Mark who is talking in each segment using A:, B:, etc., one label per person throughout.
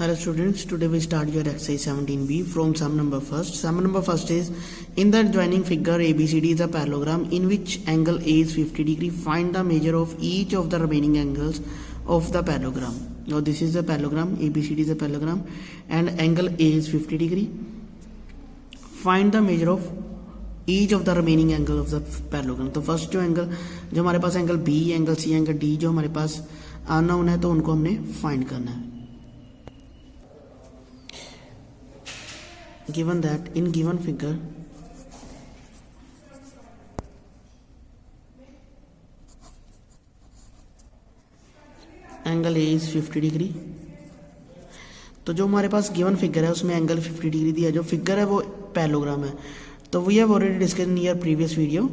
A: Hello students, today we start your exercise 17b from sum number first. Sum number first is, in the adjoining figure ABCD is a parallelogram in which angle A is 50 degree. Find the measure of each of the remaining angles of the parallelogram. Now this is the parallelogram, ABCD is a parallelogram and angle A is 50 degree. Find the measure of each of the remaining angle of the parallelogram. तो first जो angle जो हमारे पास angle B, angle C, angle D जो हमारे पास unknown है तो उनको हमने फाइंड करना है. Given that in given figure angle A is 50 degree, तो जो हमारे पास गिवन फिगर है उसमें एंगल 50 डिग्री दिया. जो फिगर है वो पैरेललोग्राम है. तो we have already discussed in your previous video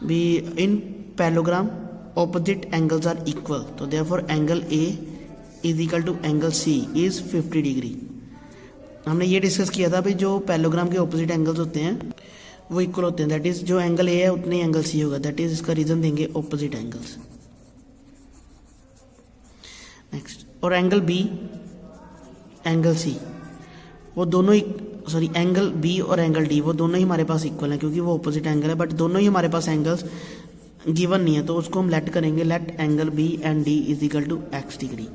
A: B in parallelogram opposite angles are equal. तो therefore angle A is equal to angle C is 50 degree. हमने ये डिस्कस किया था भाई जो पैरेललोग्राम के ऑपोजिट एंगल्स होते हैं वो इक्वल होते हैं. दैट इज जो एंगल ए है उतने एंगल सी होगा. दैट इज इसका रीजन देंगे ऑपोजिट एंगल्स. नेक्स्ट, और एंगल बी एंगल सी वो दोनों सॉरी एंगल बी और एंगल डी वो दोनों ही हमारे पास इक्वल हैं क्योंकि वो ऑपोजिट एंगल है. बट दोनों ही हमारे पास एंगल्स गिवन नहीं है तो उसको हम लेट करेंगे. Let angle B and D is equal to x degree.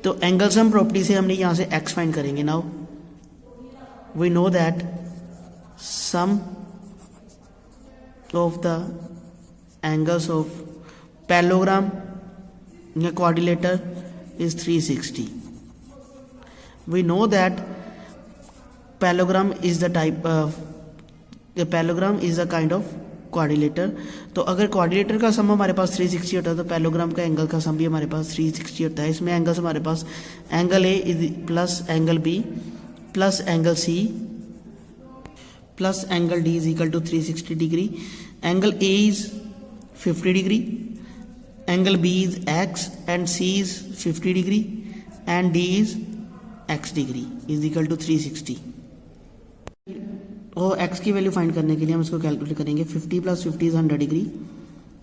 A: तो एंगल सम प्रॉपर्टी से हमने यहां से x फाइंड करेंगे. Now we know that sum of the angles of parallelogram या quadrilateral is 360. We know that parallelogram is the type of parallelogram is a kind of quadrilateral. तो अगर quadrilateral का सम हमारे पास 360 होता है तो पैरेललोग्राम का एंगल का सम भी हमारे पास 360 होता है. इसमें एंगल्स हमारे पास angle A is plus angle B plus angle C plus angle D is equal to 360 degree. Angle A is 50 degree, angle B is x and C is 50 degree and D is x degree is equal to 360. और x की value find करने के लिए हम इसको calculate करेंगे. 50 plus 50 is 100 degree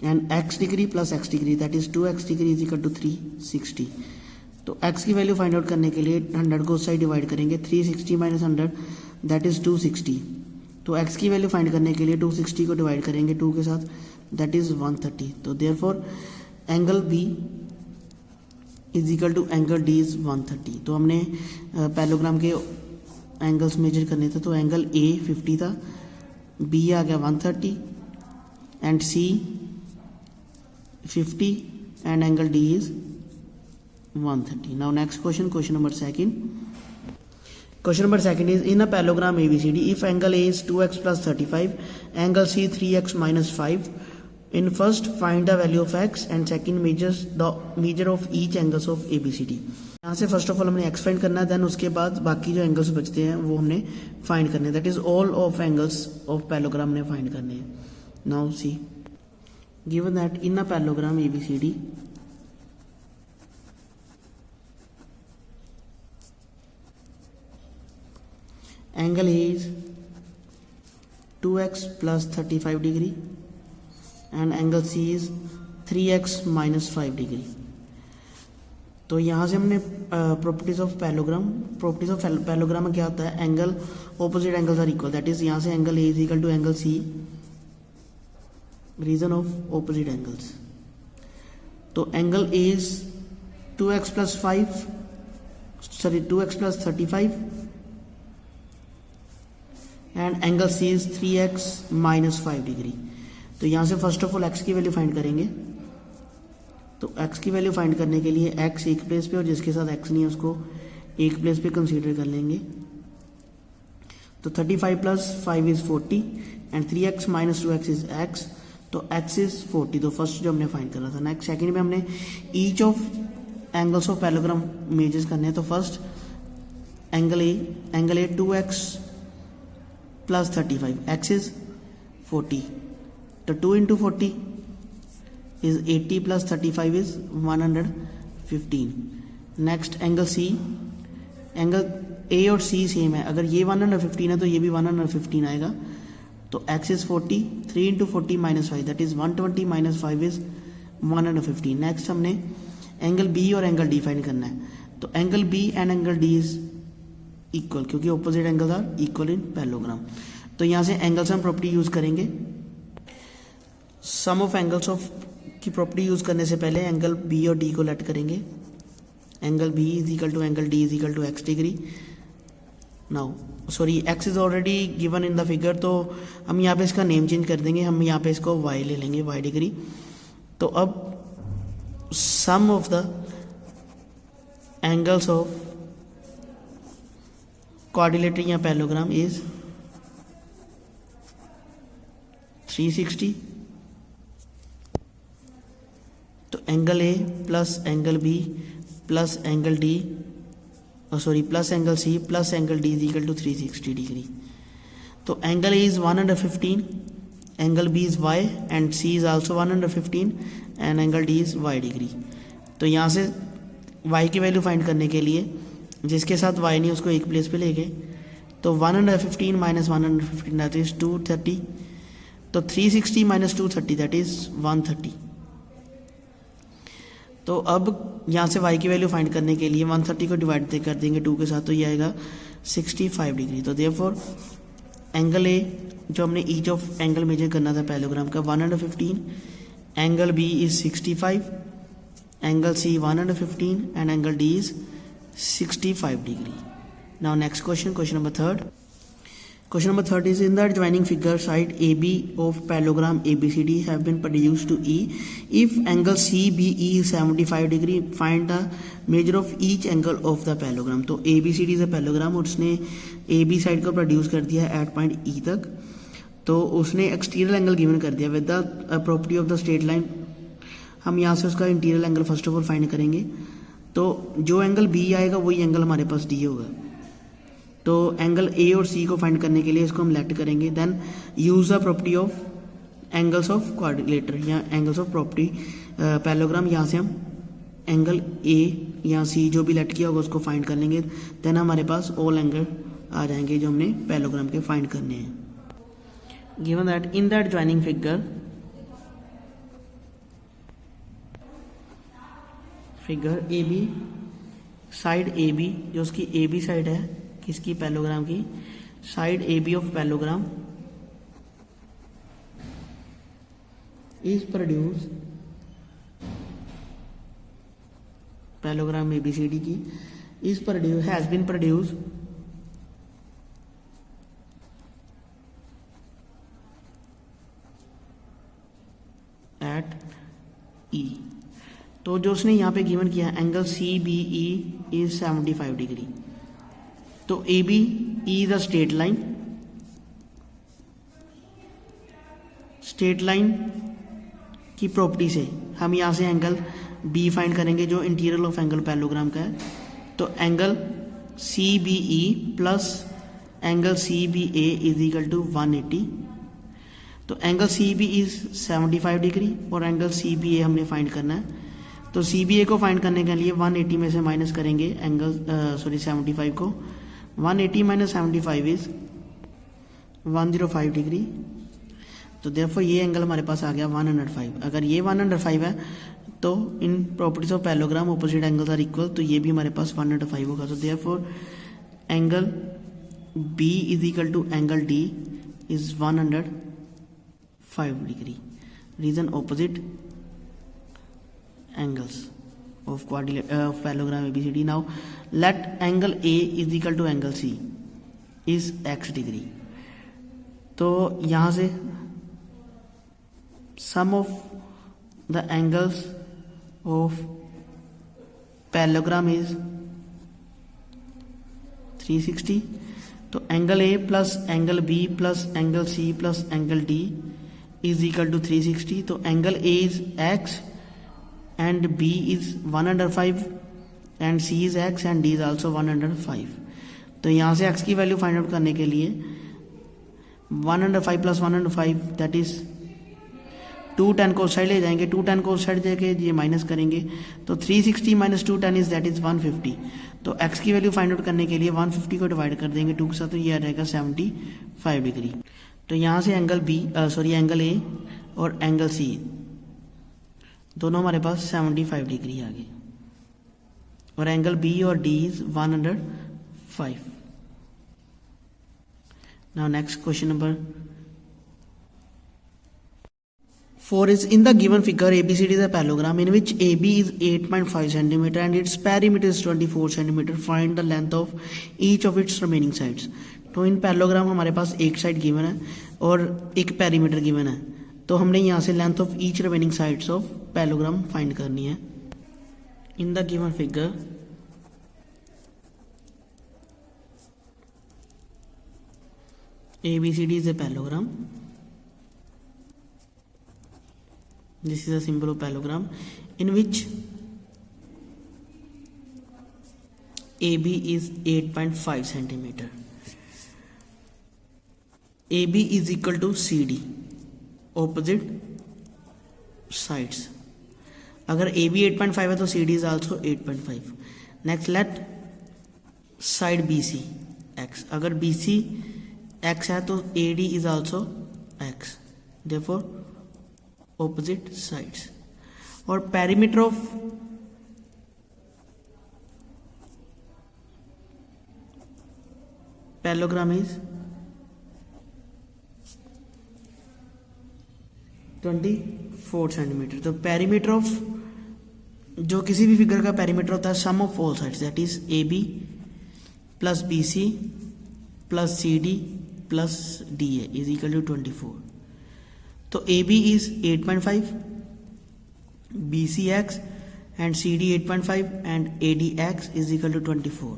A: and x degree plus x degree that is 2x degree is equal to 360. तो x की वैल्यू फाइंड आउट करने के लिए 100 को उस साइड डिवाइड करेंगे. 360 माइनस 100 दैट इज 260. तो x की वैल्यू फाइंड करने के लिए 260 को डिवाइड करेंगे 2 के साथ दैट इज 130. तो therefore angle B is equal to angle D is 130. तो हमने पैरेललोग्राम के एंगल्स मेजर करने थे. तो एंगल A 50 था, B आ गया 130 and C 50 and angle D is 130. Now next question, question number second. Question number second is, in a parallelogram ABCD, if angle A is 2x plus 35, angle C 3x minus 5, in first find the value of x and second measure of each angles of ABCD. यहाँ से first of all हमने x find करना है, then उसके बाद बाकी जो angles बचते हैं वो हमने फाइंड करने हैं. That is all of angles of parallelogram हमने फाइंड करने हैं. Now see, given that in a parallelogram ABCD angle A is 2x plus 35 degree and angle C is 3x minus 5 degree. तो यहाँ से हमने प्रॉपर्टीज ऑफ पैरेललोग्राम में क्या होता है, angle opposite angles are equal. That is यहाँ से angle A is equal to angle C, reason of opposite angles. तो angle A is 2x plus 35 and angle C is 3x minus 5 degree. तो यहाँ से फर्स्ट ऑफ ऑल x की value find करेंगे. तो x की वैल्यू फाइंड करने के लिए x एक प्लेस पे और जिसके साथ x नहीं है उसको एक प्लेस पे कंसीडर कर लेंगे. तो 35 plus 5 is 40 and 3x minus 2x is x. तो x इज 40. तो फर्स्ट जो हमने फाइंड करा था. नेक्स्ट सेकंड में हमने each of angles of parallelogram measures करने हैं. तो first angle A 2x plus 35, x is 40. तो 2 into 40 is 80 plus 35 is 115. Next angle C, angle A और C सेम है. अगर ये 115 है तो ये भी 115 आएगा. तो x is 40, 3 into 40 minus 5 that is 120 minus 5 is 115. Next हमने एंगल बी और एंगल डी फाइंड करना है. तो angle B and angle D is equal, क्योंकि opposite angles are equal in parallelogram. तो यहाँ से एंगल सम प्रॉपर्टी यूज करेंगे। सम ऑफ एंगल्स ऑफ की प्रॉपर्टी यूज करने से पहले एंगल बी और डी को लेट करेंगे। Angle B is equal to angle D is equal to x degree. Now sorry, x is already given in the figure, तो हम यहाँ पे इसका नेम चेंज कर देंगे। हम यहाँ पे इसको वाई ले लेंगे, वाई डिग्री। तो अब sum of the angles of quadrilateral या पैरेललोग्राम इज 360। तो angle A plus angle B plus angle D, plus angle C plus angle D is equal to 360 degree. तो angle A is 115, angle B is y and C is also 115 and angle D is y degree. तो यहाँ से Y की value find करने के लिए जिसके साथ वाई नहीं उसको एक प्लेस पे ले गए। तो 115 माइनस 115 दैट इज 230। तो 360 माइनस 230 दैट इज 130। तो अब यहाँ से y की वैल्यू फाइंड करने के लिए 130 को डिवाइड कर देंगे 2 के साथ, तो ये आएगा 65 डिग्री। तो देयरफॉर एंगल ए जो हमने ईच ऑफ एंगल मेजर करना था पैरेललोग्राम का 115, angle B is 65, angle C 115 and angle D is 65 degree. Now next question, question number third. Question number third is in the adjoining figure side AB of parallelogram ABCD have been produced to E. If angle CBE is 75 degree, find the measure of each angle of the parallelogram. तो ABCD is a parallelogram और उसने AB side को produce कर दिया eight point E तक। तो उसने exterior angle given कर दिया with the property of the straight line. हम यहाँ से उसका interior angle first of all find करेंगे। तो जो एंगल B आएगा वही एंगल हमारे पास D होगा। तो एंगल ए और सी को फाइंड करने के लिए इसको हम लेट करेंगे। Then use the property of angles of quadrilateral या एंगल्स ऑफ प्रॉपर्टी पैरेललोग्राम। यहाँ से हम एंगल ए या सी जो भी लेट किया होगा उसको फाइंड कर लेंगे। देन हमारे पास ऑल एंगल आ जाएंगे जो हमने पैरेललोग्राम के फाइंड करने हैं। Given that in that joining figure A B side A B, जो उसकी ए बी साइड है किसकी, पैरेललोग्राम की, side A B of parallelogram is produce, parallelogram ABCD की is produce has been produce at E। तो जो उसने यहाँ पे गिवन किया एंगल CBE इज 75 डिग्री। तो AB is a straight line, straight line की प्रॉपर्टी से हम यहाँ से एंगल B फाइंड करेंगे जो इंटीरियर ऑफ एंगल पैरेललोग्राम का है। तो angle CBE plus angle CBA is equal to 180। तो एंगल CB इज 75 डिग्री और एंगल CBA हमने फाइंड करना है। तो CBA को फाइंड करने के लिए 180 में से माइनस करेंगे एंगल 75 को। 180 माइनस 75 इज 105 डिग्री। तो देयरफॉर ये एंगल हमारे पास आ गया 105। अगर ये 105 है तो in properties of parallelogram opposite angles are equal, तो ये भी हमारे पास 105 होगा। तो therefore angle B is equal to angle D is 105 degree. Reason opposite angles of parallelogram ABCD. Now let angle A is equal to angle C is x degree. तो यहाँ से sum of the angles of parallelogram is 360. तो angle A plus angle B plus angle C plus angle D is equal to 360. तो angle A is x and B is 105 and C is x and D is also 105. तो यहाँ से x की value find out करने के लिए 105 plus 105 that is 210 को side ले जाएंगे, 210 को साइड जाके ये माइनस करेंगे। तो 360 माइनस 210 इज दैट इज 150। तो x की वैल्यू फाइंड आउट करने के लिए 150 को डिवाइड कर देंगे 2 के साथ, तो ये आ जाएगा 75 डिग्री। तो यहाँ से एंगल A और एंगल C दोनों हमारे पास 75 डिग्री आ गए। और एंगल बी और D is 105. Now next question number 4 is in the given figure ABCD is a parallelogram in which AB is 8.5 cm and its perimeter is 24 cm. Find the length of each of its remaining sides. तो इन parallelogram हमारे पास एक side given है और एक perimeter given है, तो हमने यहाँ से length of each remaining sides of parallelogram find करनी है. In the given figure ABCD is a parallelogram. This is a symbol of parallelogram in which AB is 8.5 centimeter. AB is equal to CD, opposite sides. अगर AB 8.5 है तो CD is also 8.5. Next let side BC X. अगर BC X है तो AD is also X. Therefore opposite sides. और perimeter of parallelogram is 24 centimetre. तो perimeter of जो किसी भी फिगर का पेरीमीटर होता है sum of all sides, that is AB plus BC plus CD plus DA is equal to 24. तो AB is 8.5, BCX and CD 8.5 and ADX is equal to 24.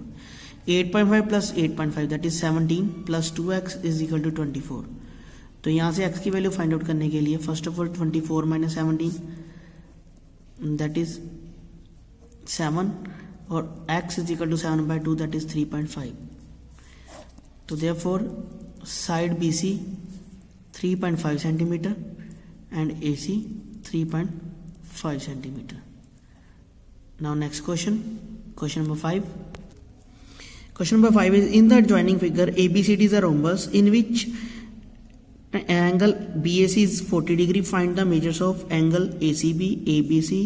A: 8.5 plus 8.5 that is 17 plus 2x is equal to 24. तो यहाँ से x की value find out करने के लिए first of all 24 minus 17 that is 7 और x is equal to 7/2 that is 3.5. तो therefore side BC 3.5 centimetre and AC 3.5 centimetre. Now next question, question number 5. Question number 5 is in the adjoining figure ABCD is a rhombus in which angle BAC is 40 degree. Find the measures of angle ACB, ABC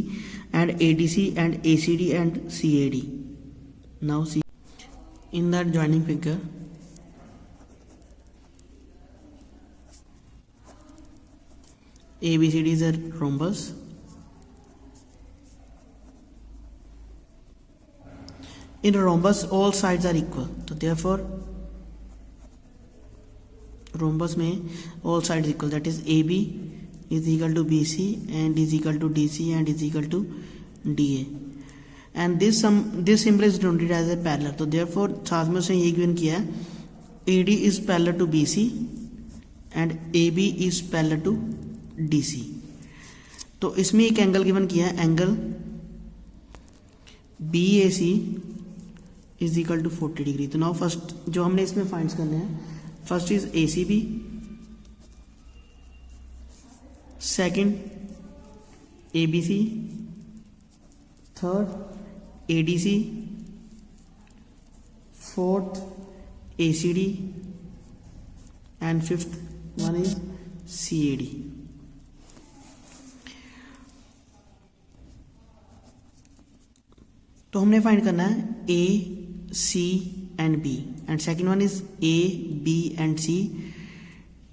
A: and ADC and ACD and CAD. Now see in the adjoining figure ABCD is a rhombus. In a rhombus all sides are equal, तो therefore rhombus में all sides equal, that is AB is equal to BC and is equal to DC and is equal to DA and this symbol is denoted as a parallel. तो therefore साथ में उसने ये given किया है AD is parallel to BC and AB is parallel to DC. तो इसमें एक एंगल गिवन किया है angle BAC is equal to 40 degree. तो नाउ फर्स्ट जो हमने इसमें फाइंड करने हैं first is ACB, second ABC, third ADC, fourth ACD and fifth one is CAD. तो हमने फाइंड करना है A, C and B and second one is A, B and C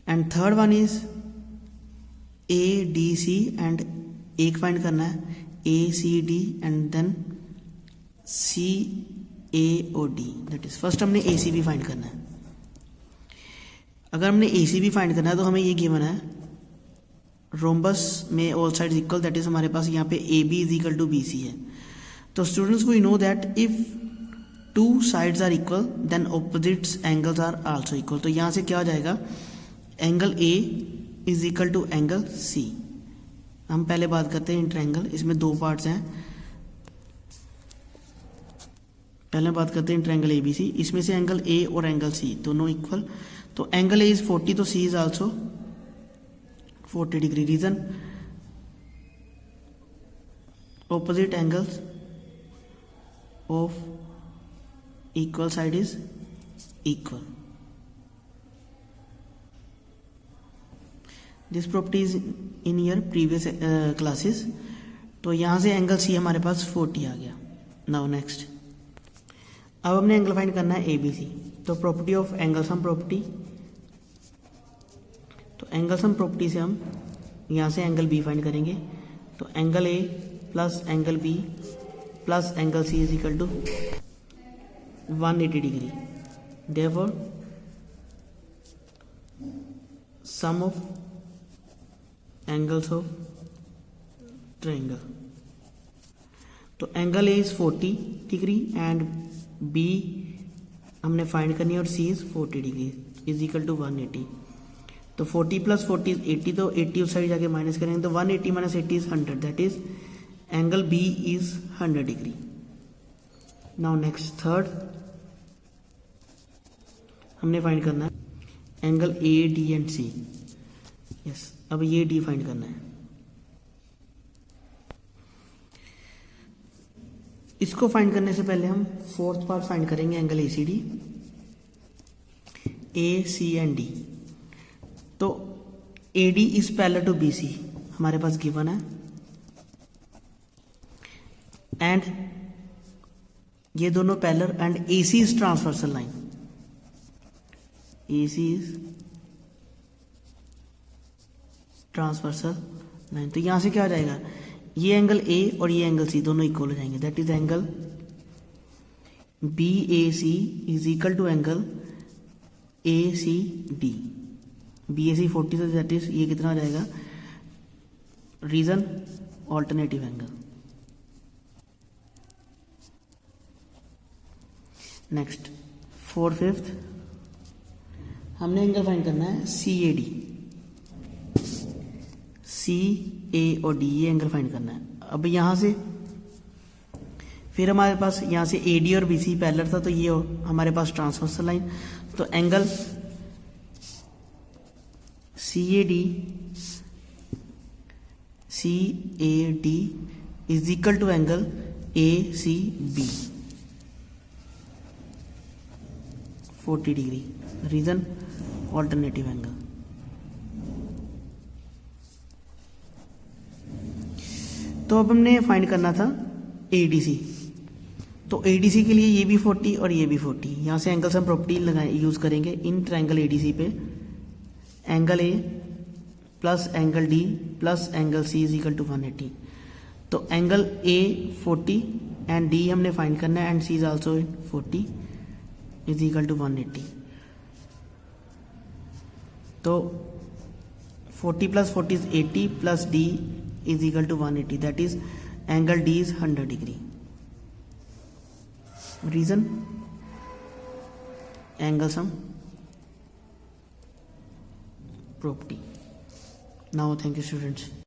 A: and third one is A, D, C and एक find करना है A, C, D and then C, A और D. That is first हमने ACB find करना है. अगर हमने ACB find करना है तो हमें ये गिवन है रोम्बस में all sides equal, that is हमारे पास यहाँ पे AB is equal to BC है. तो students we know that if two sides are equal then opposites angles are also equal. तो यहाँ से क्या हो जाएगा angle A is equal to angle C. हम पहले बात करते हैं इंट्रायंगल, इसमें दो पार्ट्स हैं. पहले बात करते हैं इंट्रायंगल ABC, इसमें से एंगल A और एंगल C दोनों इक्वल. तो एंगल A इज 40 तो C is also 40 degree. Reason opposite angles of equal side is equal. This property is in your previous classes. तो यहाँ से एंगल C हमारे पास 40 आ गया. नाउ नेक्स्ट, अब हमने एंगल फाइंड करना है ए बी सी। तो property of angle sum property, तो एंगल सम प्रॉपर्टी से हम यहाँ से एंगल बी फाइंड करेंगे। तो angle A plus angle B plus angle C is equal to 180 degree. Therefore sum of angles of triangle, तो angle A is 40 degree and B हमने find करनी है और C is 40 degree is equal to 180। तो 40 plus 40 is 80, तो 80 उस side जाके minus करेंगे तो 180 minus 80 is 100, that is angle B is 100 degree. Now next third, हमने फाइंड करना है angle A D and C. Yes, अब ये डी फाइंड करना है। इसको फाइंड करने से पहले हम फोर्थ पार्ट फाइंड करेंगे, angle A C D, A C and D. तो A D is parallel to B C हमारे पास गिवन है, एंड ये दोनों parallel, and A C is transversal line, A C is transversal line. तो यहां से क्या हो जाएगा, ये एंगल ए और ये एंगल सी दोनों इक्वल हो जाएंगे, that is angle B A C is equal to angle A C D. B A C 40, तो दैट इज ये कितना हो जाएगा, reason alternative angle. Next fifth, हमने एंगल फाइंड करना है सी ए डी। सी ए और डी, ये एंगल फाइंड करना है। अब यहां से फिर हमारे पास यहां से ए डी और बी सी पैरेलल था, तो ये हमारे पास ट्रांसवर्सल लाइन। तो angle C A D is equal to angle A C B 40 degree, reason alternative angle. तो अब हमने फाइंड करना था एडीसी। तो एडीसी के लिए ये भी 40 और ये भी 40, यहाँ से एंगल सम प्रॉपर्टी यूज करेंगे इन ट्रायंगल एडीसी पे। Angle A plus angle D plus angle C is equal to 180। तो एंगल ए 40 एंड डी हमने फाइंड करना है, and C is also 40 is equal to 180। तो 40 plus 40 is 80 plus D is equal to 180, that is angle D is 100 degree. Reason angle sum property. Now thank you students.